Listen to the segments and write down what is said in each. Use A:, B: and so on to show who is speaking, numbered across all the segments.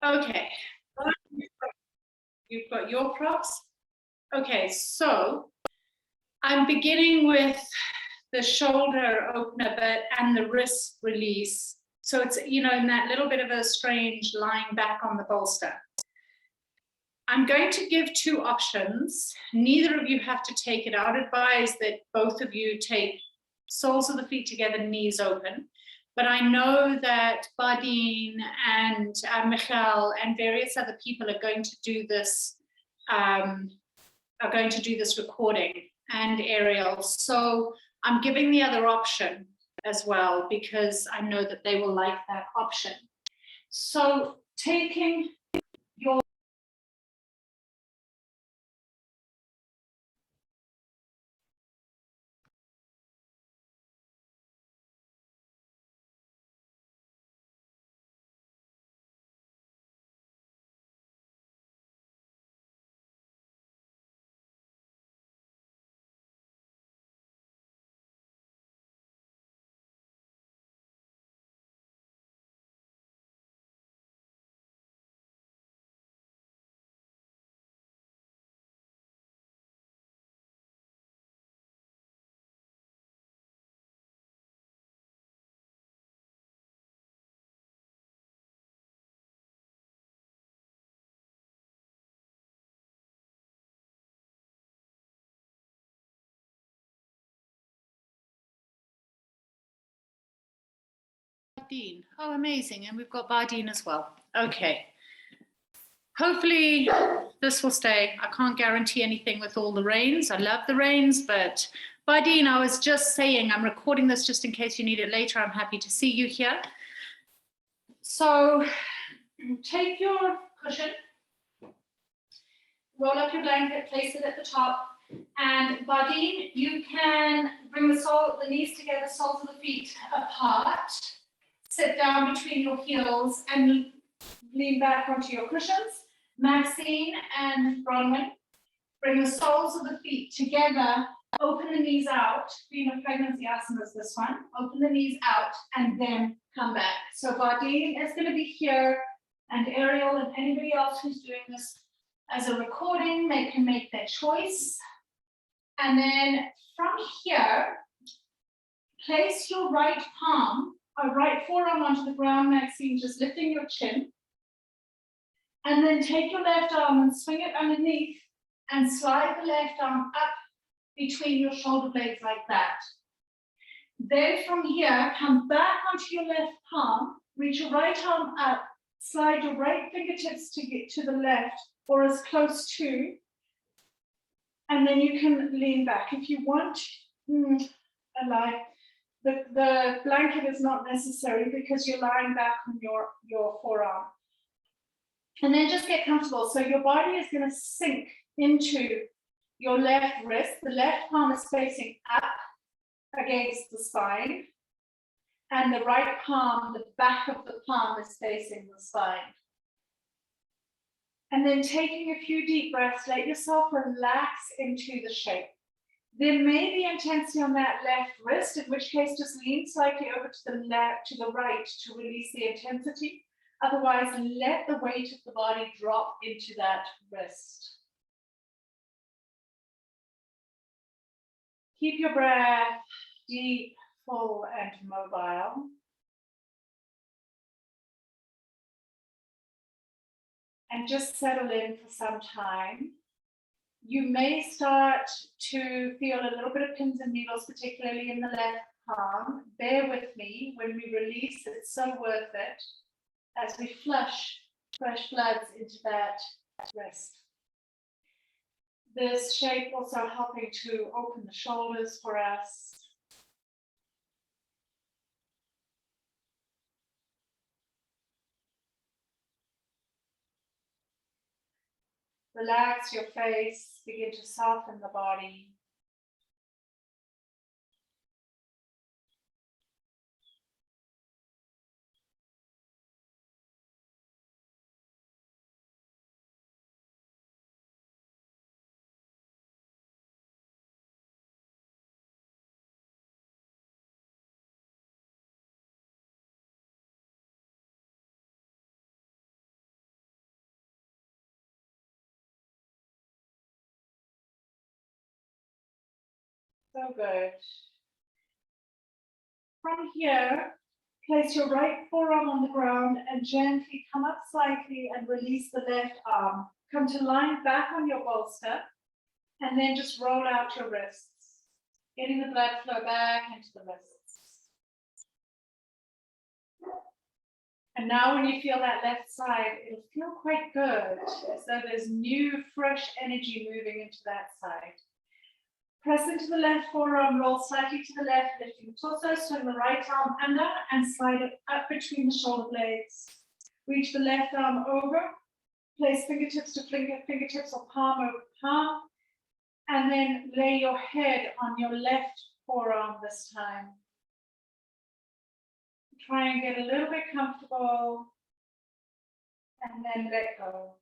A: Okay. You've got your props. Okay, so I'm beginning with the shoulder opener bit and the wrist release. So it's, in that little bit of a strange lying back on the bolster. I'm going to give two options. Neither of you have to take it. I would advise that both of you take soles of the feet together, knees open. But I know that Badine and Michal and various other people are going to do this recording, and Ariel. So I'm giving the other option as well because I know that they will like that option. So taking your Bardine. Oh, amazing. And we've got Bardine as well. Okay. Hopefully this will stay. I can't guarantee anything with all the rains. I love the rains, but Bardine, I was just saying, I'm recording this just in case you need it later. I'm happy to see you here. So take your cushion, roll up your blanket, place it at the top. And Bardine, you can bring the knees together, soles of the feet apart. Sit down between your heels and lean back onto your cushions. Maxine and Bronwyn, bring the soles of the feet together, open the knees out. Being a pregnancy asana is this one. Open the knees out and then come back. So Bardine is going to be here, and Ariel and anybody else who's doing this as a recording, they can make their choice. And then from here, place your right palm, or right forearm onto the ground, Maxine, just lifting your chin. And then take your left arm and swing it underneath and slide the left arm up between your shoulder blades like that. Then from here, come back onto your left palm, reach your right arm up, slide your right fingertips to get to the left or as close to, and then you can lean back. If you want, a lie. The blanket is not necessary because you're lying back on your forearm. And then just get comfortable. So your body is going to sink into your left wrist. The left palm is facing up against the spine. And the right palm, the back of the palm is facing the spine. And then taking a few deep breaths, let yourself relax into the shape. There may be intensity on that left wrist, in which case just lean slightly over to the left, to the right to release the intensity. Otherwise, let the weight of the body drop into that wrist. Keep your breath deep, full, and mobile. And just settle in for some time. You may start to feel a little bit of pins and needles, particularly in the left palm. Bear with me. When we release, it's so worth it as we flush fresh bloods into that wrist. This shape also helping to open the shoulders for us. Relax your face, begin to soften the body.
B: So good. From here, place your right forearm on the ground and gently come up slightly and release the left arm. Come to line back on your bolster and then just roll out your wrists, getting the blood flow back into the wrists. And now when you feel that left side, it'll feel quite good, as though there's new, fresh energy moving into that side. Press into the left forearm, roll slightly to the left, lifting the torso, swing the right arm under and slide it up between the shoulder blades. Reach the left arm over, place fingertips to fingertips or palm over palm, and then lay your head on your left forearm this time. Try and get a little bit comfortable, and then let go.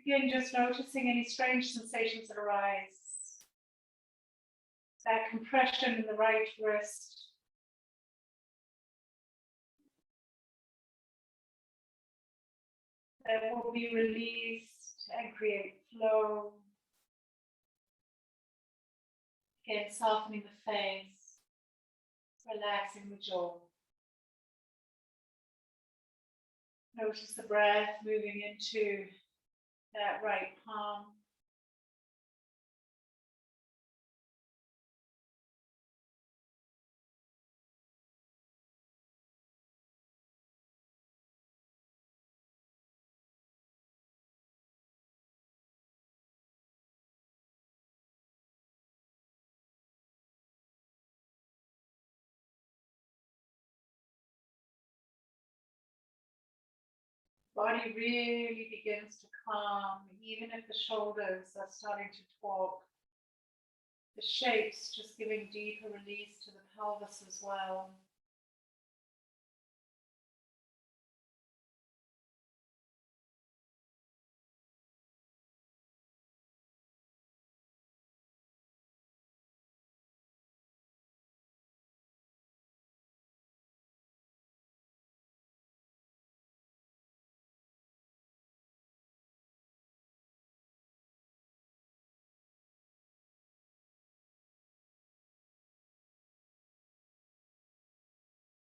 B: Again, just noticing any strange sensations that arise. That compression in the right wrist. That will be released and create flow. Again, softening the face, relaxing the jaw. Notice the breath moving into that right palm. Body really begins to calm, even if the shoulders are starting to talk. The shapes just giving deeper release to the pelvis as well.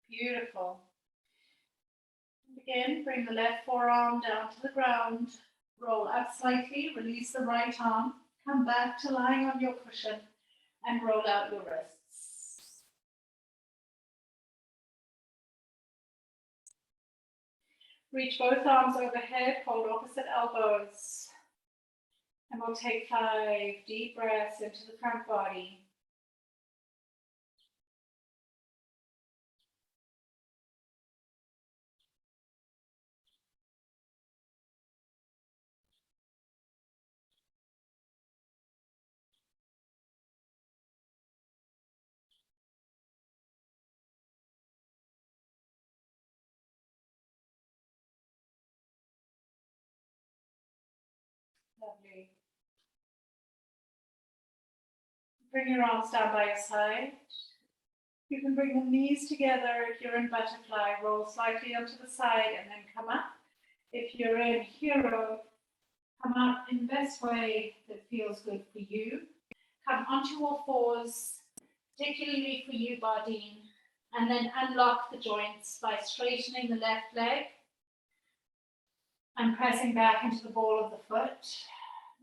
B: Beautiful. Again, bring the left forearm down to the ground, roll up slightly, release the right arm, come back to lying on your cushion and roll out your wrists. Reach both arms overhead, hold opposite elbows, and we'll take 5 deep breaths into the front body. Lovely. Bring your arms down by your side. You can bring the knees together if you're in butterfly. Roll slightly onto the side and then come up. If you're in hero, come up in the best way that feels good for you. Come onto all fours, particularly for you, Bardeen, and then unlock the joints by straightening the left leg and pressing back into the ball of the foot.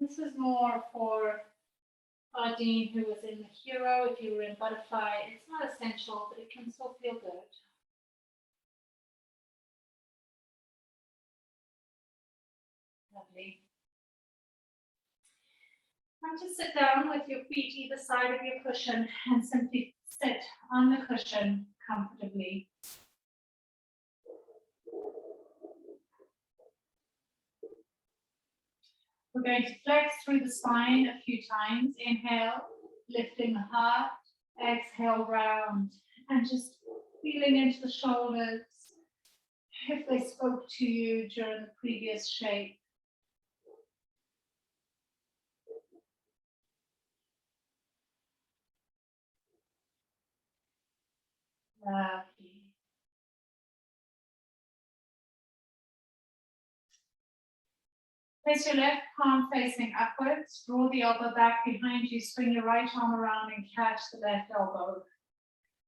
B: This is more for Bardeen, who was in the hero. If you were in butterfly, it's not essential, but it can still feel good. Lovely. Come to sit down with your feet either side of your cushion and simply sit on the cushion comfortably. We're going to flex through the spine a few times. Inhale, lifting the heart. Exhale, round. And just feeling into the shoulders if they spoke to you during the previous shape. Lovely. Place your left palm facing upwards, draw the elbow back behind you, swing your right arm around and catch the left elbow.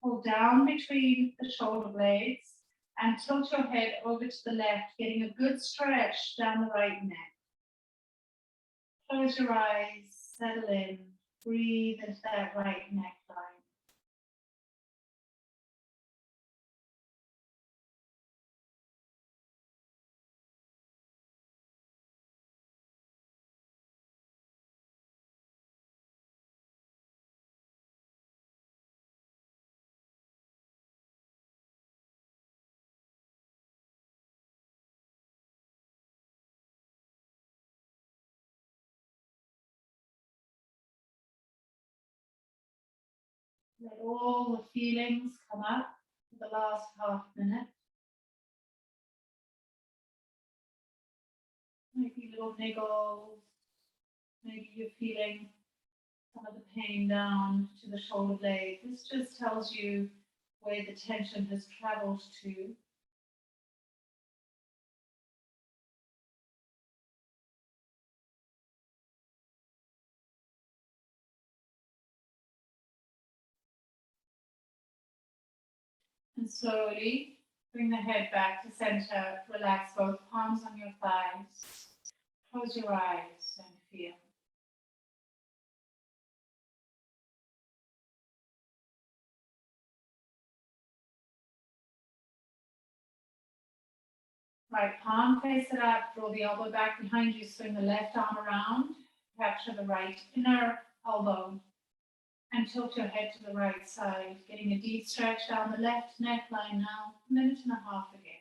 B: Pull down between the shoulder blades and tilt your head over to the left, getting a good stretch down the right neck. Close your eyes, settle in, breathe into that right neckline. Let all the feelings come up for the last half minute. Maybe little niggles, maybe you're feeling some of the pain down to the shoulder blade. This just tells you where the tension has traveled to. And slowly bring the head back to center. Relax both palms on your thighs. Close your eyes and feel. Right palm face it up, draw the elbow back behind you, swing the left arm around, capture the right inner elbow, and tilt your head to the right side, getting a deep stretch down the left neckline now, 1.5 minutes again.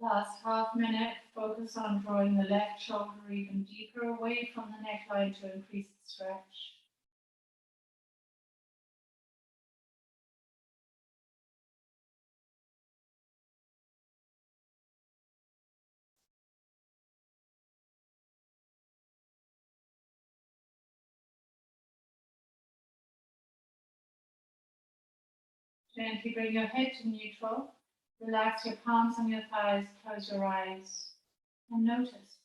B: Last half minute, focus on drawing the left shoulder even deeper away from the neckline to increase the stretch. Gently bring your head to neutral. Relax your palms on your thighs, close your eyes, and notice.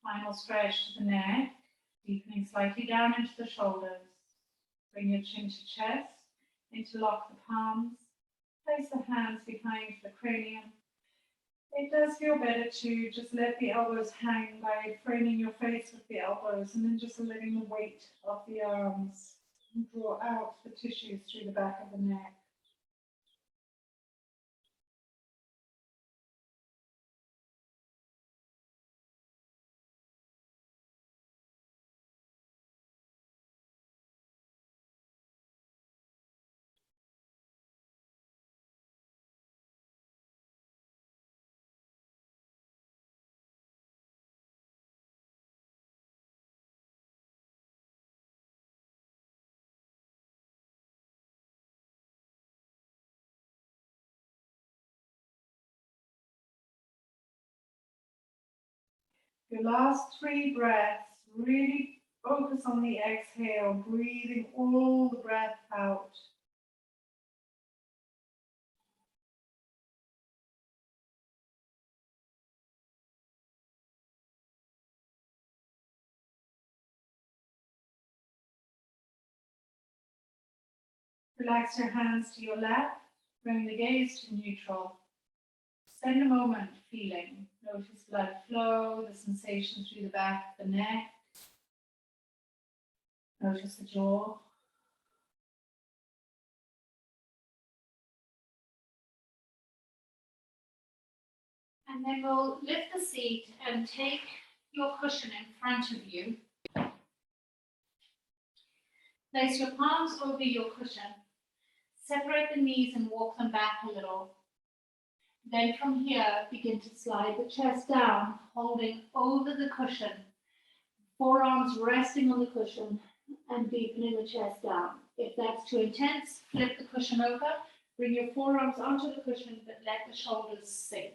B: Final stretch to the neck, deepening slightly down into the shoulders. Bring your chin to chest, interlock the palms, place the hands behind the cranium. It does feel better to just let the elbows hang by framing your face with the elbows and then just letting the weight of the arms draw out the tissues through the back of the neck. Your last 3 breaths, really focus on the exhale, breathing all the breath out. Relax your hands to your lap, bring the gaze to neutral. Spend a moment feeling. Notice blood flow, the sensation through the back of the neck,
A: Notice the jaw. And then we'll lift the seat and take your cushion in front of you. Place your palms over your cushion. Separate the knees and walk them back a little. Then from here, begin to slide the chest down, holding over the cushion. Forearms resting on the cushion and deepening the chest down. If that's too intense, flip the cushion over, bring your forearms onto the cushion, but let the shoulders sink.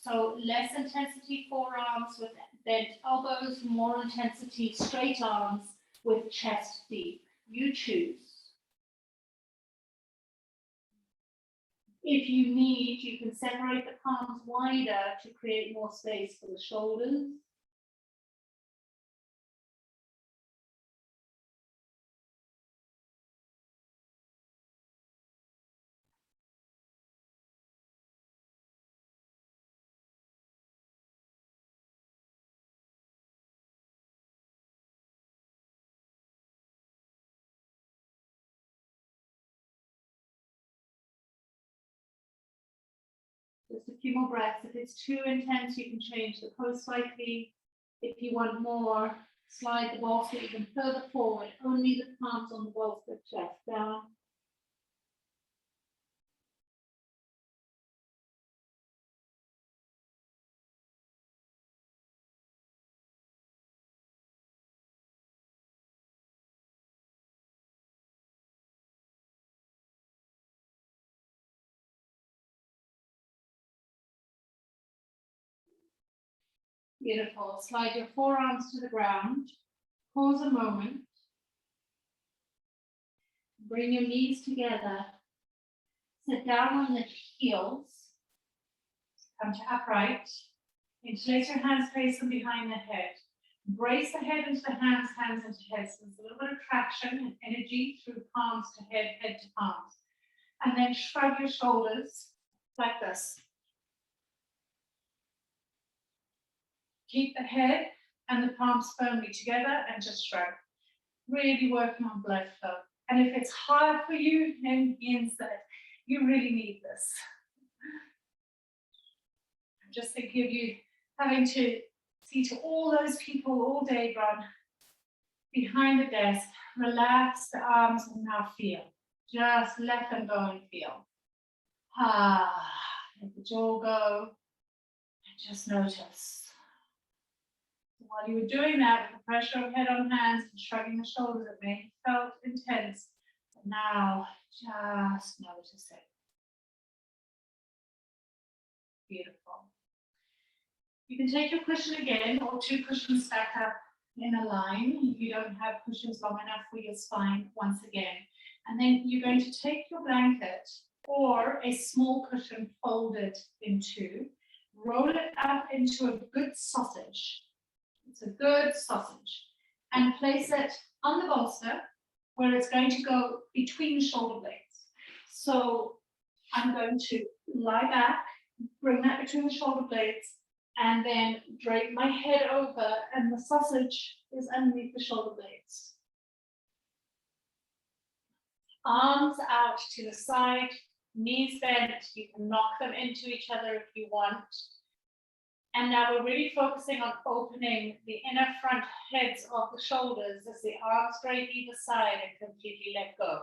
A: So less intensity forearms with bent elbows, more intensity straight arms with chest deep. You choose. If you need, you can separate the palms wider to create more space for the shoulders. Just a few more breaths. If it's too intense, you can change the pose slightly. If you want more, slide the bolster even further forward, only the palms on the bolster, chest down. Beautiful. Slide your forearms to the ground. Pause a moment. Bring your knees together. Sit down on the heels. Come to upright. Interlace your hands, place them behind the head. Brace the head into the hands, hands into head. So there's a little bit of traction and energy through palms to head, head to palms. And then shrug your shoulders like this. Keep the head and the palms firmly together and just shrug. Really working on blood flow. And if it's hard for you, then means that you really need this. I'm just thinking of you having to see to all those people all day run behind the desk. Relax the arms and now feel. Just let them go and feel. Let the jaw go and just notice. While you were doing that, with the pressure of head on hands and shrugging the shoulders, it may have felt intense. But now, just notice it. Beautiful. You can take your cushion again, or two cushions stacked up in a line. If you don't have cushions long enough for your spine, once again. And then you're going to take your blanket or a small cushion folded in two, roll it up into a good sausage. It's a good sausage. And place it on the bolster where it's going to go between the shoulder blades. So I'm going to lie back, bring that between the shoulder blades, and then drape my head over, and the sausage is underneath the shoulder blades. Arms out to the side, knees bent. You can knock them into each other if you want. And now we're really focusing on opening the inner front heads of the shoulders as the arms drape either side and completely let go.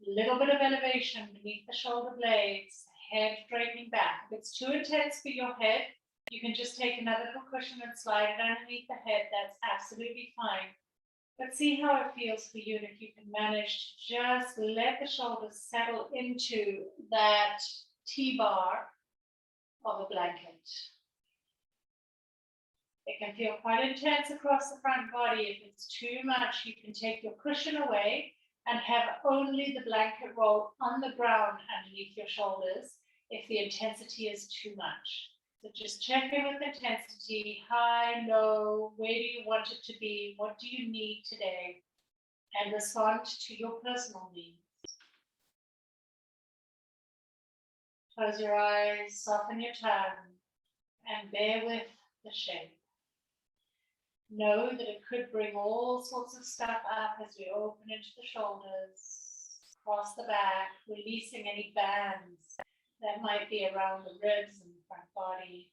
A: A little bit of elevation beneath the shoulder blades, head draping back. If it's too intense for your head, you can just take another little cushion and slide it underneath the head. That's absolutely fine. But see how it feels for you, and if you can manage to just let the shoulders settle into that T-bar of a blanket. It can feel quite intense across the front body. If it's too much, you can take your cushion away and have only the blanket roll on the ground underneath your shoulders if the intensity is too much. So just check in with intensity, high, low, where do you want it to be, what do you need today, and respond to your personal needs. Close your eyes, soften your tongue, and bear with the shape.
B: Know that it could bring all sorts of stuff up as we open into the shoulders, across the back, releasing any bands that might be around the ribs and the front body.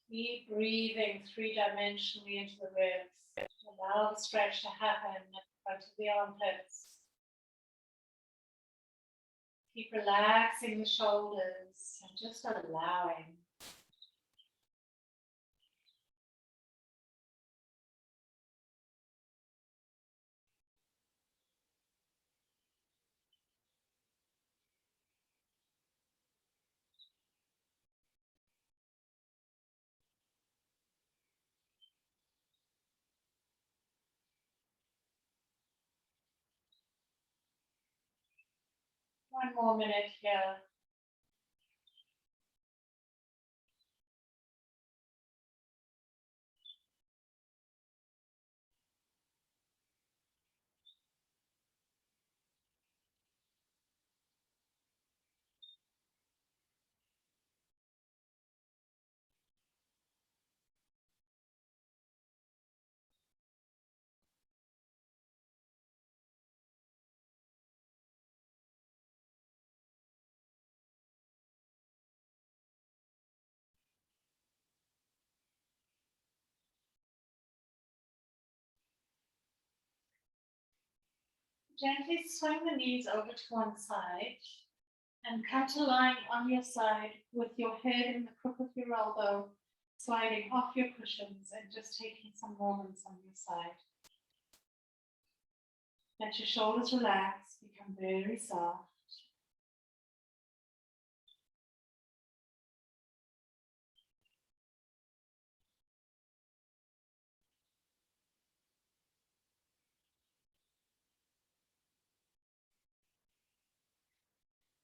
B: Keep breathing three-dimensionally into the ribs. Allow the stretch to happen at the front of the armpits. Keep relaxing the shoulders and just allowing. One more minute here. Gently swing the knees over to one side and come to lying on your side with your head in the crook of your elbow, sliding off your cushions and just taking some moments on your side. Let your shoulders relax, become very soft.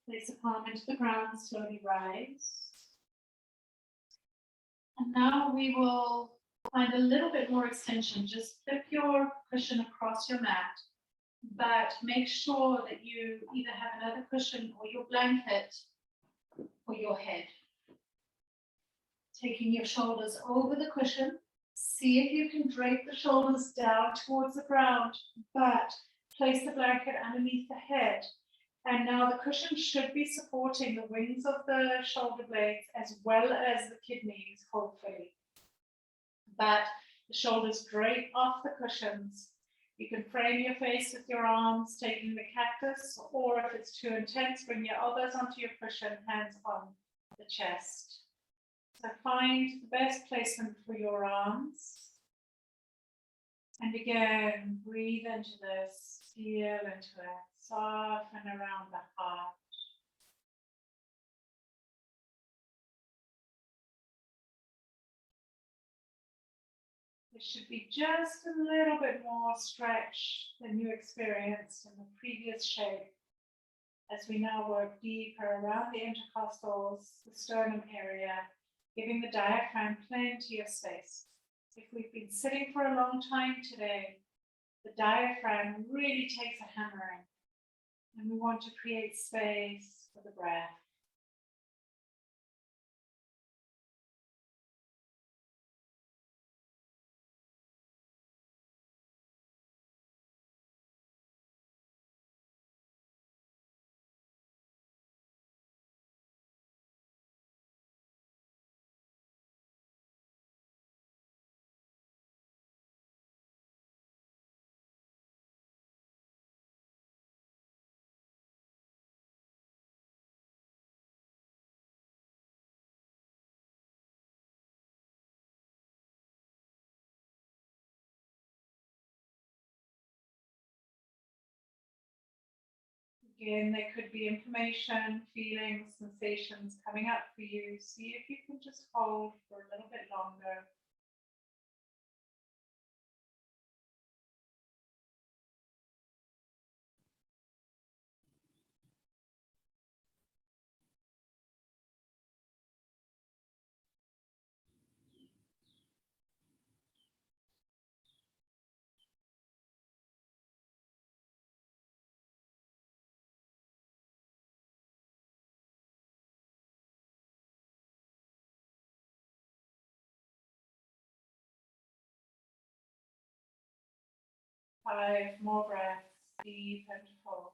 B: Place a palm into the ground, slowly rise. And now we will find a little bit more extension. Just flip your cushion across your mat, but make sure that you either have another cushion or your blanket for your head. Taking your shoulders over the cushion, see if you can drape the shoulders down towards the ground, but place the blanket underneath the head. And now the cushion should be supporting the wings of the shoulder blades as well as the kidneys, hopefully. But the shoulders drape off the cushions. You can frame your face with your arms, taking the cactus, or if it's too intense, bring your elbows onto your cushion, hands on the chest. So find the best placement for your arms. And again, breathe into this, feel into it, soften around the heart. There should be just a little bit more stretch than you experienced in the previous shape as we now work deeper around the intercostals, the sternum area, giving the diaphragm plenty of space. If we've been sitting for a long time today, the diaphragm really takes a hammering, and we want to create space for the breath. Again, there could be information, feelings, sensations coming up for you. See if you can just hold for a little bit longer. Five more breaths, deep and full.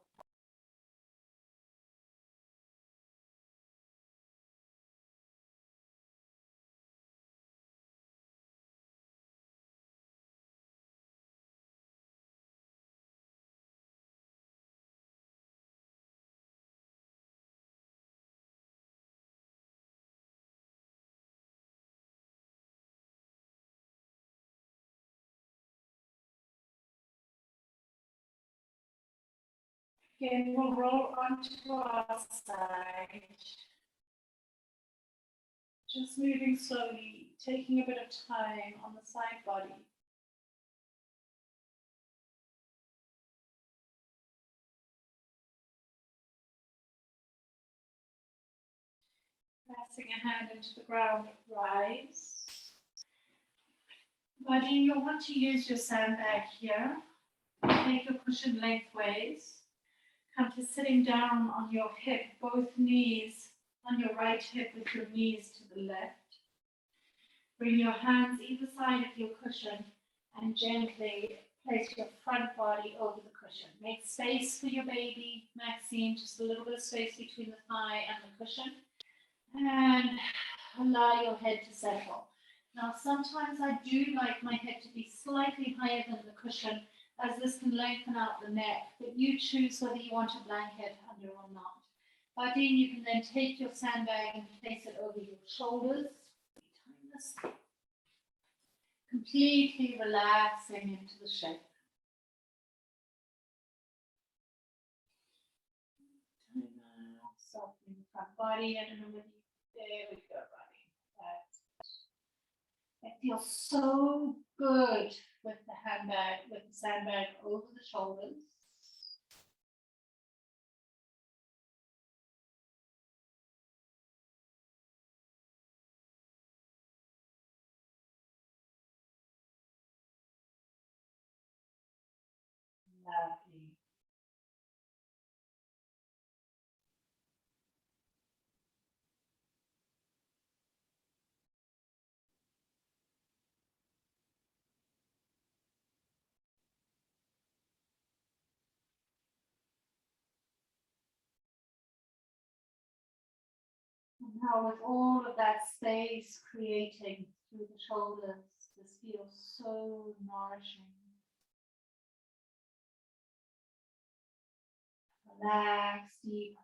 B: Again, we'll roll onto our side. Just moving slowly, taking a bit of time on the side body. Pressing a hand into the ground, rise. Body, you'll want to use your sandbag here. Take your cushion lengthways. Come to sitting down on your hip, both knees on your right hip with your knees to the left. Bring your hands either side of your cushion and gently place your front body over the cushion. Make space for your baby, Maxine, just a little bit of space between the thigh and the cushion. And allow your head to settle. Now, sometimes I do like my head to be slightly higher than the cushion, as this can lengthen out the neck, but you choose whether you want a blanket under or not. Bardine, you can then take your sandbag and place it over your shoulders. Completely relaxing into the shape. Softening the front body. I don't know whether you, there we go, body. It feels so good with the handbag, with the sandbag over the shoulders. Lovely. And now with all of that space creating through the shoulders, this feels so nourishing. Relax deeper.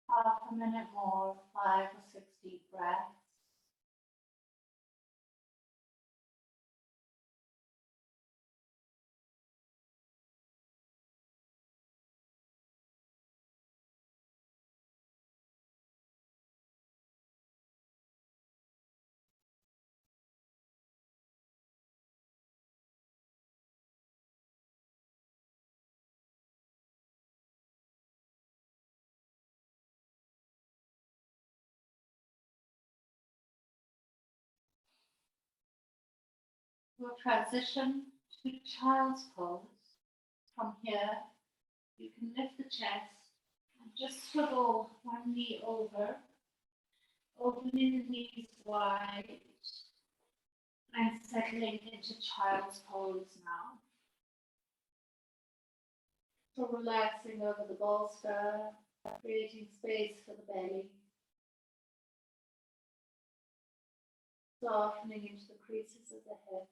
B: Half a minute more, 5 or 6 deep breaths. We'll transition to child's pose. From here, you can lift the chest and just swivel one knee over, opening the knees wide and settling into child's pose now. So relaxing over the bolster, creating space for the belly, softening into the creases of the hips.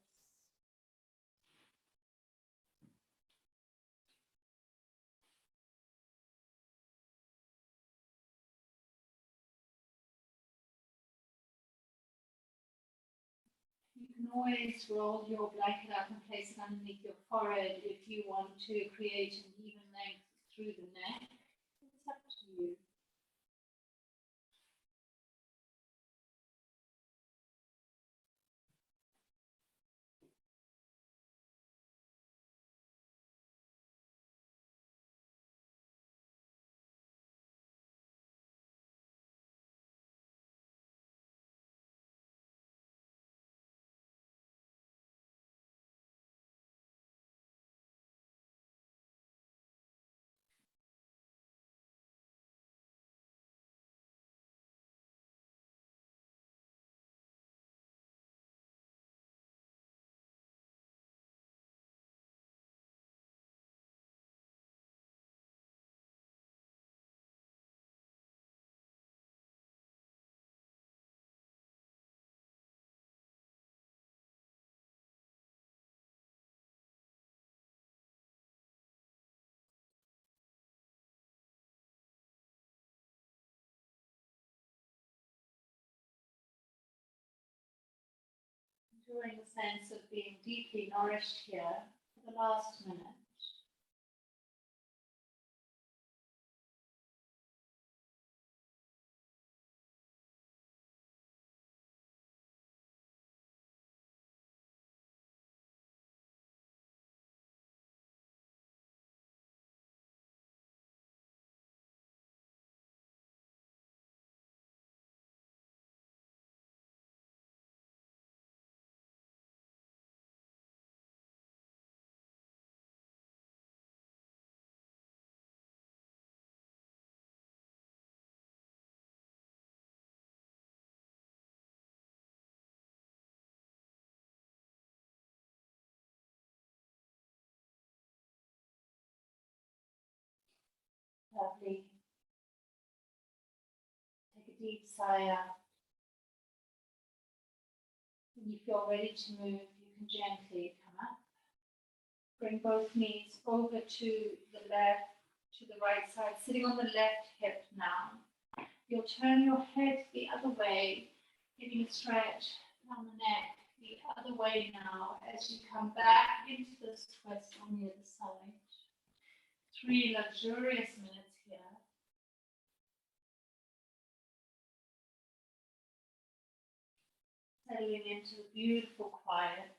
B: You can always roll your blanket up and place it underneath your forehead if you want to create an even length through the neck. It's up to you. Enjoying the sense of being deeply nourished here for the last minute. Lovely. Take a deep sigh out. When you feel ready to move, you can gently come up. Bring both knees over to the left, to the right side, sitting on the left hip now. You'll turn your head the other way, giving a stretch down the neck the other way now as you come back into this twist on the other side. 3 luxurious minutes here. Settling into beautiful quiet.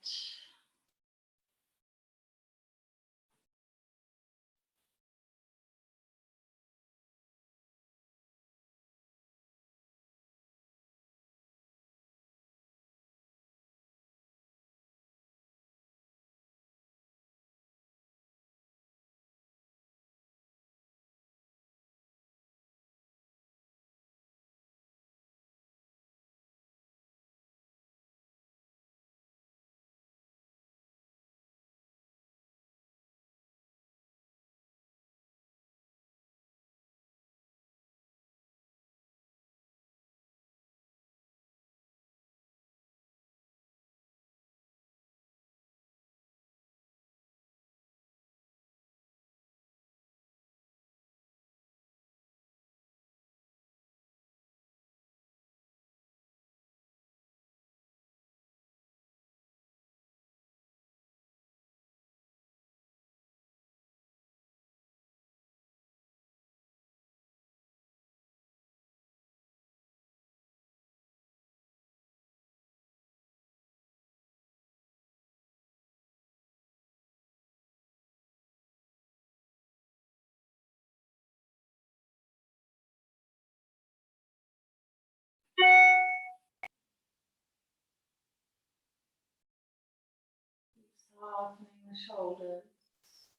B: Softening the shoulders,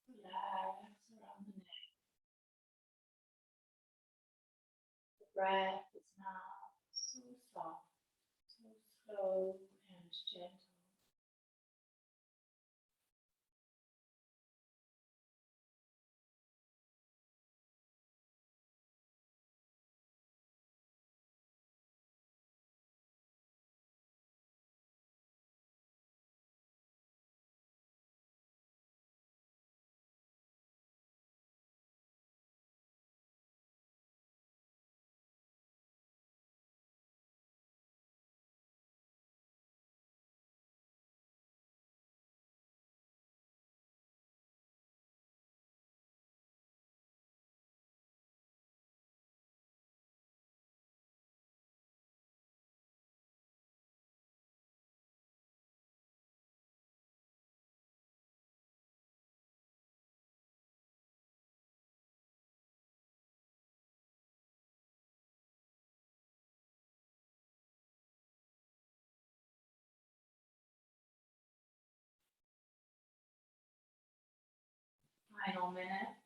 B: relax around the neck. The breath is now so soft, so slow and gentle. Final minute.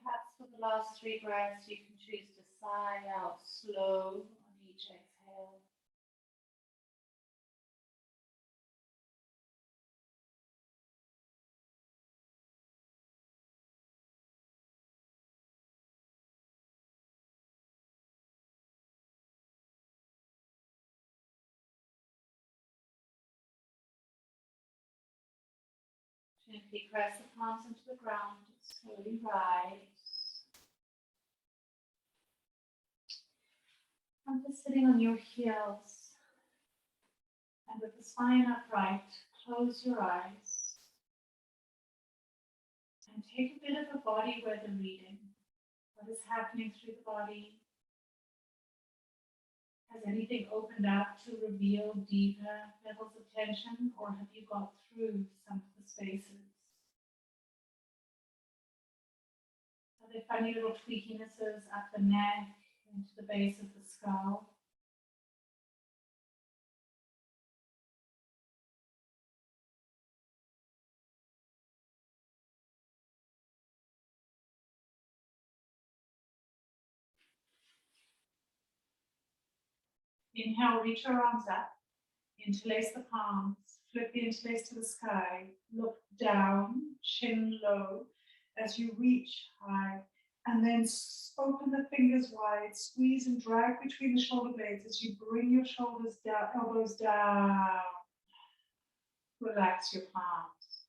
B: Perhaps for the last 3 breaths, you can choose to sigh out slow on each exhale. Gently press the palms into the ground, slowly rise. And just sitting on your heels and with the spine upright, close your eyes and take a bit of a body weather reading. What is happening through the body? Has anything opened up to reveal deeper levels of tension, or have you got through some of the spaces? Are there funny little tweakinesses up the neck, into the base of the skull? Inhale, reach your arms up, interlace the palms, flip the interlace to the sky, look down, chin low, as you reach high, and then open the fingers wide, squeeze and drag between the shoulder blades as you bring your shoulders down, elbows down. Relax your palms.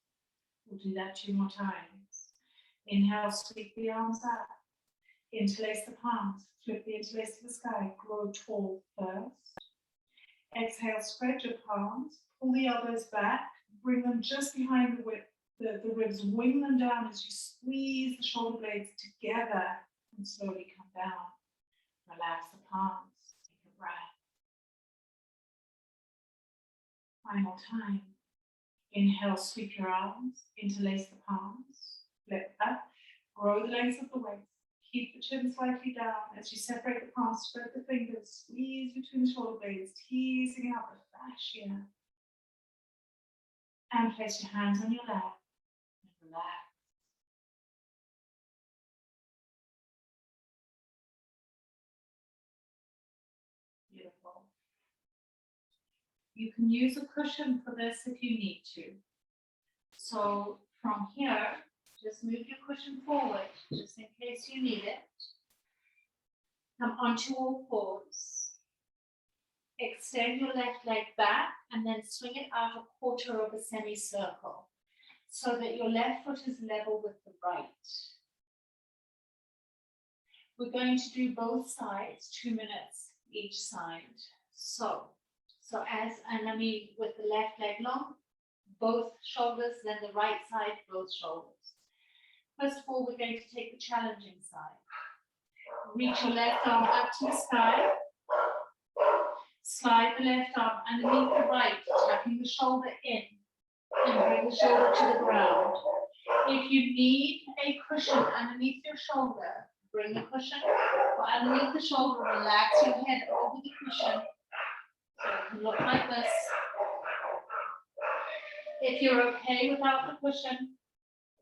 B: We'll do that 2 more times. Inhale, sweep the arms up. Interlace the palms, flip the interlace to the sky, grow tall first. Exhale, spread your palms, pull the elbows back, bring them just behind the ribs, wing them down as you squeeze the shoulder blades together and slowly come down. Relax the palms, take a breath. Final time. Inhale, sweep your arms, interlace the palms, flip up, grow the length of the waist. Keep the chin slightly down as you separate the palms, spread the fingers, squeeze between the shoulder blades, teasing out the fascia. And place your hands on your lap and relax. Beautiful. You can use a cushion for this if you need to. So from here, just move your cushion forward, just in case you need it. Come onto all fours. Extend your left leg back and then swing it out a quarter of a semicircle so that your left foot is level with the right. We're going to do both sides, 2 minutes each side. So as, and I mean with the left leg long, both shoulders, then the right side, both shoulders. First of all, we're going to take the challenging side. Reach your left arm up to the sky. Slide the left arm underneath the right, tucking the shoulder in, and bring the shoulder to the ground. If you need a cushion underneath your shoulder, bring the cushion, or underneath the shoulder, relax your head over the cushion. So it can look like this. If you're okay without the cushion,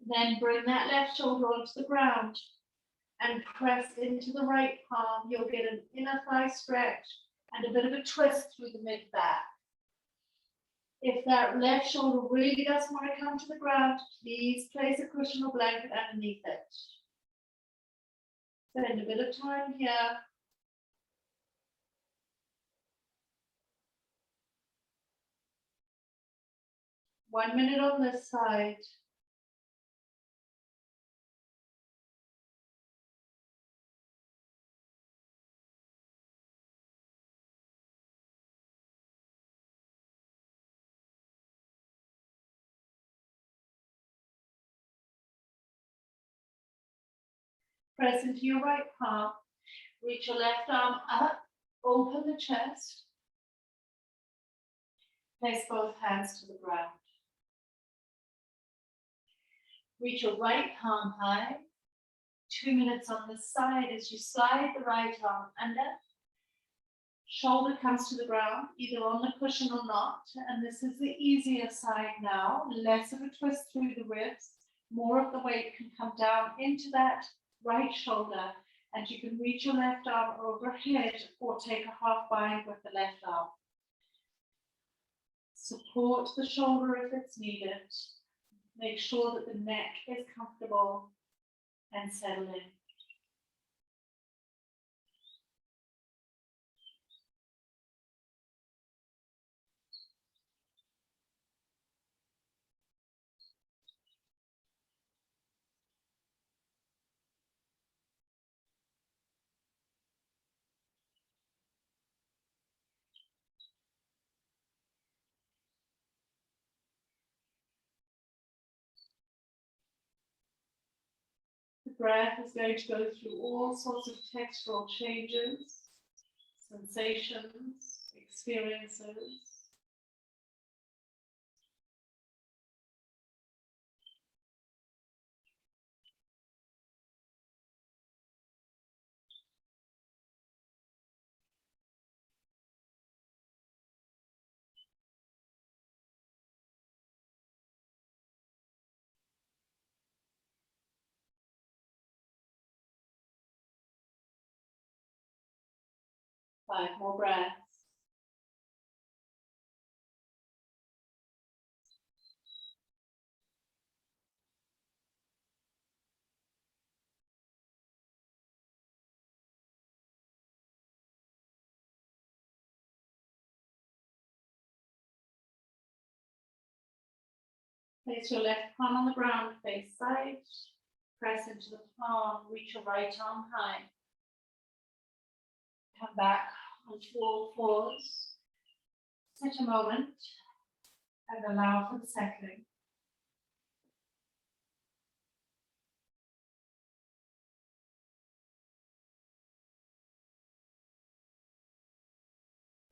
B: then bring that left shoulder onto the ground and press into the right palm. You'll get an inner thigh stretch and a bit of a twist through the mid-back. If that left shoulder really doesn't want to come to the ground, please place a cushion or blanket underneath it. Spend a bit of time here. One minute on this side. Press into your right palm. Reach your left arm up, open the chest. Place both hands to the ground. Reach your right palm high. 2 minutes on this side as you slide the right arm under. Shoulder comes to the ground, either on the cushion or not. And this is the easier side now. Less of a twist through the ribs. More of the weight can come down into that right shoulder. And you can reach your left arm overhead or take a half bind with the left arm. Support the shoulder if it's needed. Make sure that the neck is comfortable and settle in. The breath is going to go through all sorts of textural changes, sensations, experiences. Five more breaths. Place your left palm on the ground, face side. Press into the palm, reach your right arm high. Come back onto all fours. Sit a moment and allow for the settling.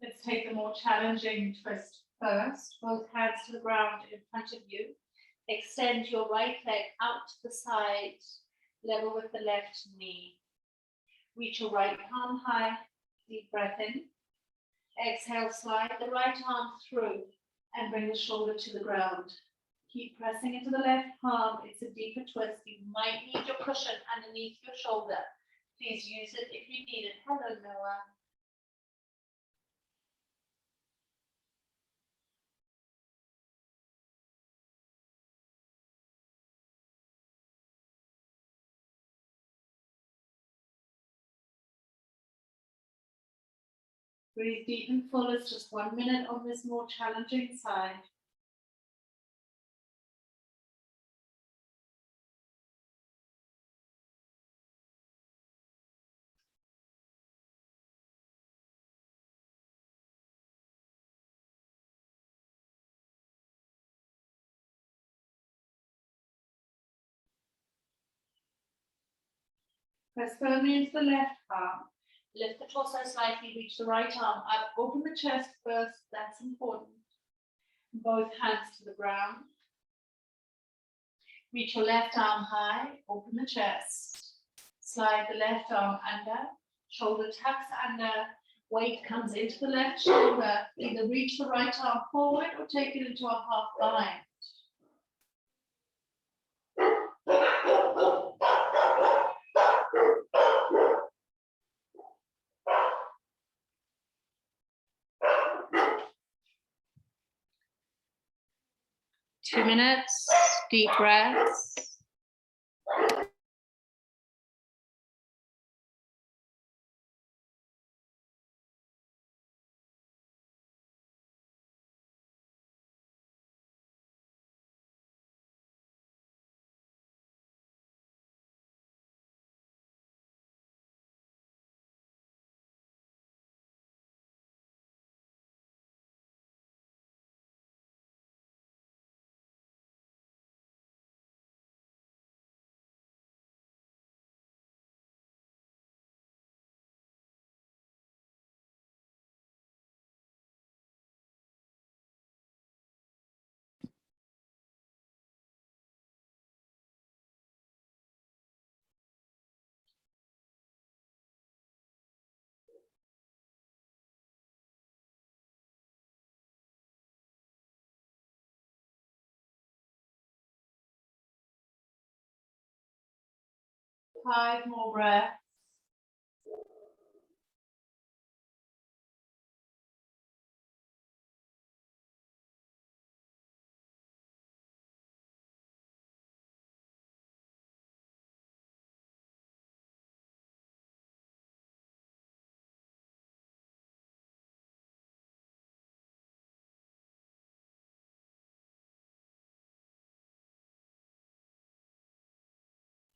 B: Let's take the more challenging twist first. Both hands to the ground in front of you. Extend your right leg out to the side, level with the left knee. Reach your right palm high, deep breath in. Exhale, slide the right arm through and bring the shoulder to the ground. Keep pressing into the left palm. It's a deeper twist. You might need your cushion underneath your shoulder. Please use it if you need it. Hello, Noah. Breathe deep and full. It's just 1 minute on this more challenging side. Press firmly into the left arm. Lift the torso slightly, reach the right arm up. Open the chest first, that's important. Both hands to the ground. Reach your left arm high, open the chest. Slide the left arm under, shoulder tucks under, weight comes into the left shoulder. Either reach the right arm forward or take it into a half bind. Two minutes, deep breaths. Five more breaths.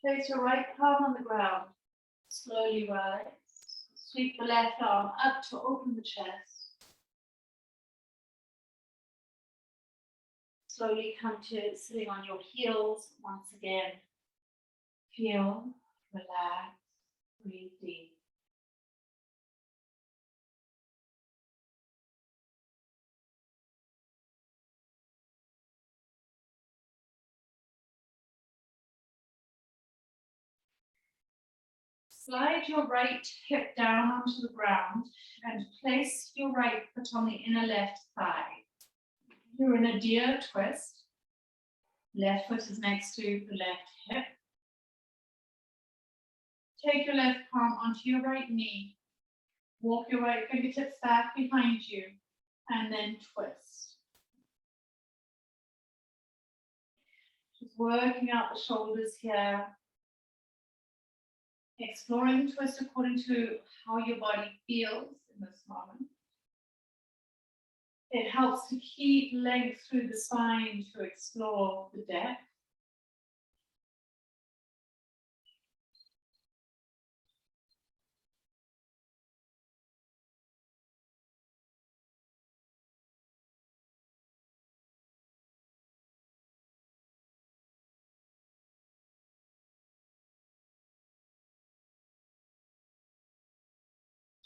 B: Place your right palm on the ground. Slowly rise. Sweep the left arm up to open the chest. Slowly come to sitting on your heels once again. Feel, relax, breathe deep. Slide your right hip down onto the ground and place your right foot on the inner left thigh. You're in a deer twist. Left foot is next to the left hip. Take your left palm onto your right knee. Walk your right fingertips back behind you and then twist. Just working out the shoulders here. Exploring the twist according to how your body feels in this moment. It helps to keep length through the spine to explore the depth.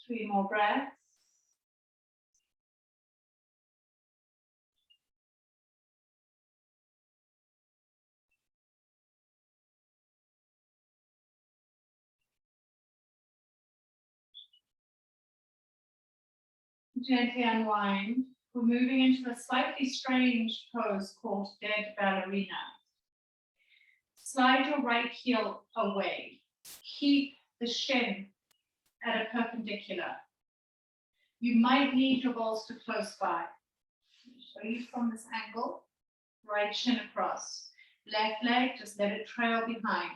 B: Three more breaths. Gently unwind. We're moving into a slightly strange pose called dead ballerina. Slide your right heel away. Keep the shin at a perpendicular. You might need your bolster close by. Show you from this angle. Right shin across. Left leg, just let it trail behind.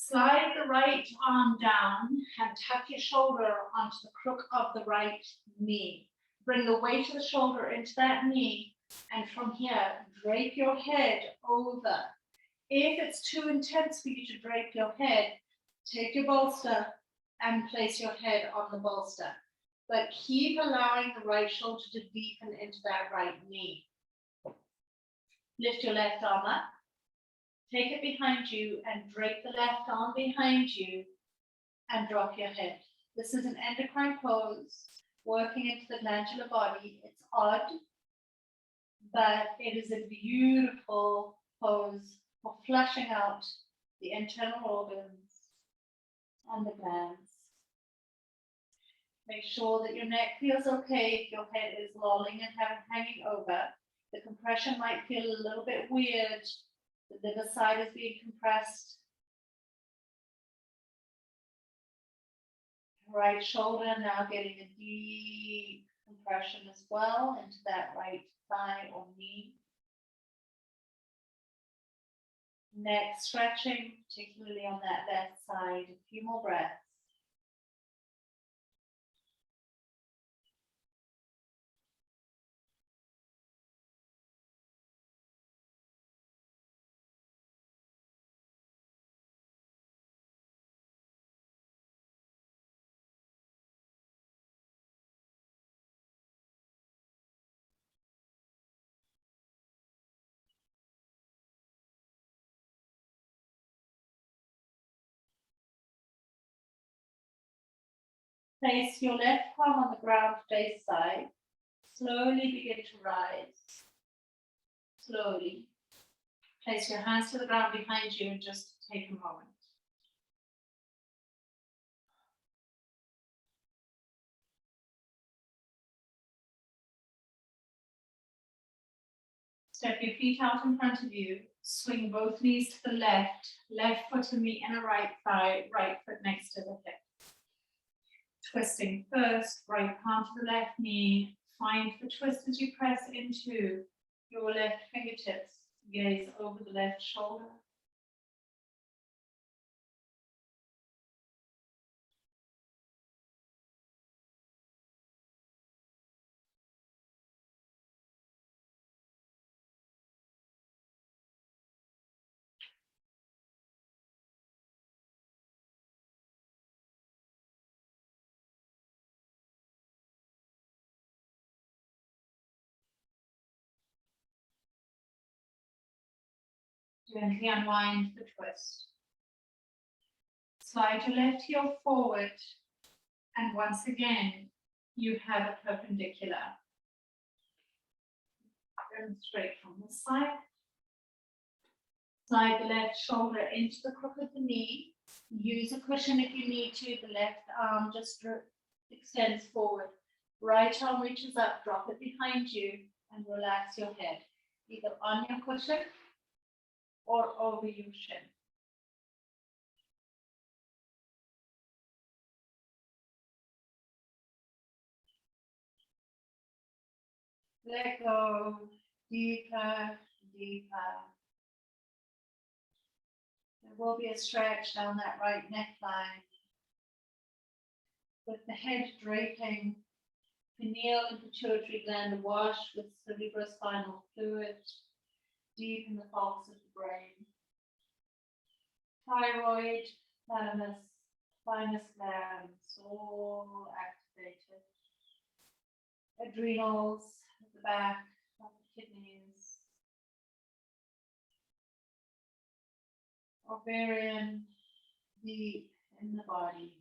B: Slide the right arm down and tuck your shoulder onto the crook of the right knee. Bring the weight of the shoulder into that knee, and from here, drape your head over. If it's too intense for you to drape your head, take your bolster and place your head on the bolster. But keep allowing the right shoulder to deepen into that right knee. Lift your left arm up. Take it behind you and drape the left arm behind you and drop your head. This is an endocrine pose, working into the glandular body. It's odd, but it is a beautiful pose for flushing out the internal organs and the glands. Make sure that your neck feels okay if your head is lolling and hanging over. The compression might feel a little bit weird. The liver side is being compressed. Right shoulder now getting a deep compression as well into that right thigh or knee. Neck stretching, particularly on that left side. A few more breaths. Place your left palm on the ground face side. Slowly begin to rise. Slowly. Place your hands to the ground behind you and just take a moment. Step your feet out in front of you. Swing both knees to the left. Left foot in the inner right thigh, right foot next to the hip. Twisting first, right palm to the left knee. Find the twist as you press into your left fingertips. Gaze over the left shoulder. Gently unwind the twist. Slide your left heel forward, and once again, you have a perpendicular. Going straight from the side. Slide the left shoulder into the crook of the knee. Use a cushion if you need to. The left arm just extends forward. Right arm reaches up, drop it behind you, and relax your head, either on your cushion or over your shin. Let go, deeper, deeper. There will be a stretch down that right neckline. With the head draping, pineal and pituitary gland awash with cerebrospinal fluid, deep in the folds of the brain. Thyroid, thalamus, thymus glands, all activated. Adrenals at the back of the kidneys. Ovarian, deep in the body.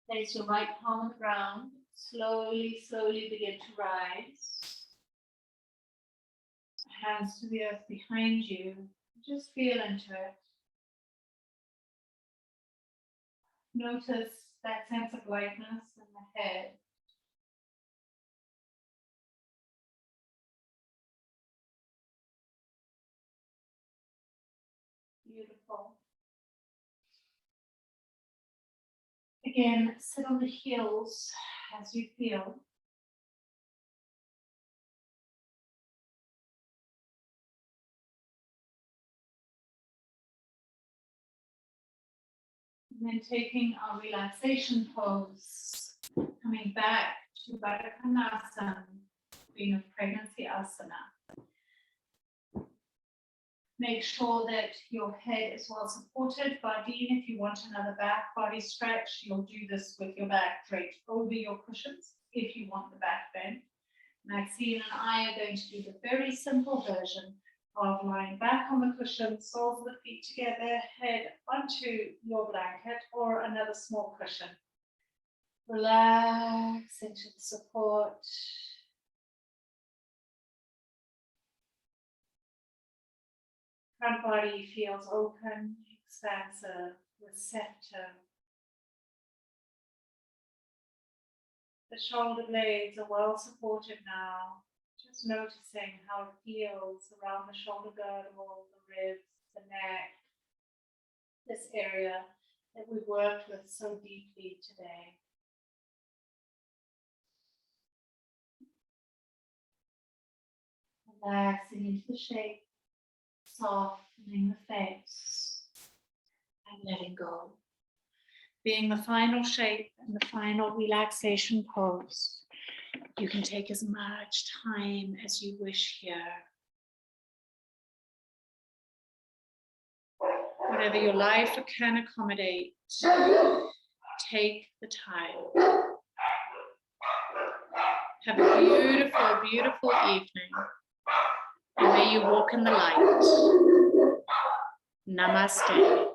B: Place your right palm on the ground. Slowly, slowly begin to rise. Hands to the earth behind you. Just feel into it. Notice that sense of lightness in the head. Beautiful. Again, sit on the heels as you feel. And then taking our relaxation pose, coming back to Baddha Konasana, Queen of Pregnancy Asana. Make sure that your head is well supported. Bardeen, if you want another back body stretch, you'll do this with your back draped over your cushions if you want the back bend. Maxine and I are going to do the very simple version of lying back on the cushion, soles of the feet together, head onto your blanket or another small cushion. Relax into the support. Front body feels open, expansive, receptive. The shoulder blades are well supported now. Just noticing how it feels around the shoulder girdle, the ribs, the neck, this area that we've worked with so deeply today. Relaxing into the shape, softening the face, and letting go. Being the final shape and the final relaxation pose. You can take as much time as you wish here. Whatever your life can accommodate, take the time. Have a beautiful, beautiful evening. And may you walk in the light. Namaste.